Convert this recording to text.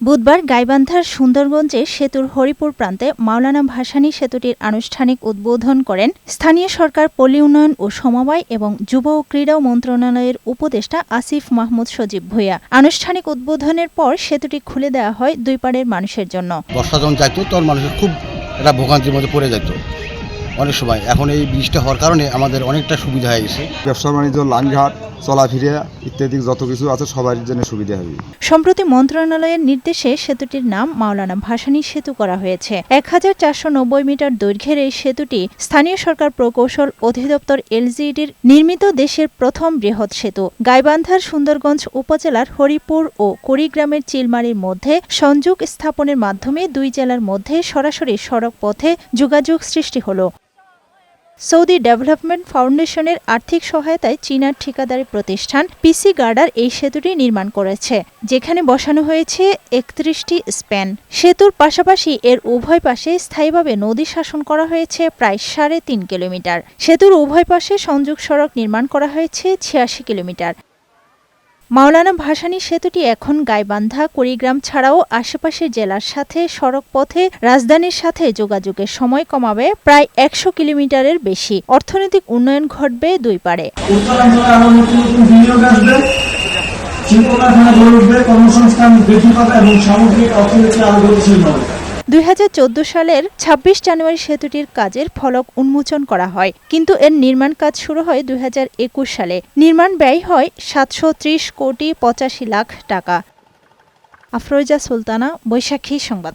বুধবার গাইবান্ধার সুন্দরগঞ্জে সেতুর হরিপুর প্রান্তে মাওলানা ভাসানী সেতুটির আনুষ্ঠানিক উদ্বোধন করেন স্থানীয় সরকার, পল্লী উন্নয়ন ও সমবায় এবং যুব ও ক্রীড়া মন্ত্রণালয়ের উপদেষ্টা আসিফ মাহমুদ সজীব ভূঁইয়া। আনুষ্ঠানিক উদ্বোধনের পর সেতুটি খুলে দেওয়া হয় দুই পাড়ের মানুষের জন্য। বর্ষা যখন যাইতো তখন মানুষের খুব একটা ভোগান্তির মধ্যে পড়ে যেত অনেক সময়। এখন এই ব্রিজটা হওয়ার কারণে আমাদের অনেকটা সুবিধা হয়ে গেছে। ব্যবসা বাণিজ্য, লাইনঘাট, চলাফেরা ইত্যাদি যত কিছু আছে সবার জন্য সুবিধা হবে। সম্প্রতি মন্ত্রণালয়ের নির্দেশে সেতুটির নাম মাওলানা ভাসানী সেতু করা হয়েছে। 1490 মিটার দৈর্ঘ্যের এই সেতুটি স্থানীয় সরকার প্রকৌশল অধিদপ্তর এলজিইডির নির্মিত দেশের প্রথম বৃহৎ সেতু। গাইবান্ধার সুন্দরগঞ্জ উপজেলার হরিপুর ও কুড়িগ্রামের চিলমারির মধ্যে সংযোগ স্থাপনের মাধ্যমে দুই জেলার মধ্যে সরাসরি সড়ক পথে যোগাযোগ সৃষ্টি হলো। সৌদি ডেভেলপমেন্ট ফাউন্ডেশনের আর্থিক সহায়তায় চীনার ঠিকাদারি প্রতিষ্ঠান পিসি গার্ডার এই সেতুটি নির্মাণ করেছে, যেখানে বসানো হয়েছে 31টি স্প্যান। সেতুর পাশাপাশি এর উভয় পাশে স্থায়ীভাবে নদী শাসন করা হয়েছে প্রায় 3.5 কিলোমিটার। সেতুর উভয় পাশে সংযোগ সড়ক নির্মাণ করা হয়েছে 86 কিলোমিটার। মাওলানা ভাসানী সেতুটি এখন গাইবান্ধা, কুড়িগ্রাম ছাড়াও আশেপাশের জেলার সাথে সড়ক পথে রাজধানীর সাথে যোগাযোগের সময় কমাবে প্রায় 100 কিলোমিটারের বেশি। অর্থনৈতিক উন্নয়ন ঘটবে দুই পাড়ে। উত্তরাঞ্চলে আরো নতুন নতুন বিনিয়োগ আসবে, শিল্প কারখানা গড়ে উঠবে, কর্মসংস্থান বৃদ্ধি পাবে এবং সামগ্রিক অর্থনীতি আরো গতিশীল হবে। 2014 সালের 26 জানুয়ারি সেতুটির কাজের ফলক উন্মোচন করা হয়, কিন্তু এর নির্মাণ কাজ শুরু হয় 2021 সালে। নির্মাণ ব্যয় হয় 730 কোটি 85 লাখ টাকা। আফরোজা সুলতানা, বৈশাখী সংবাদ।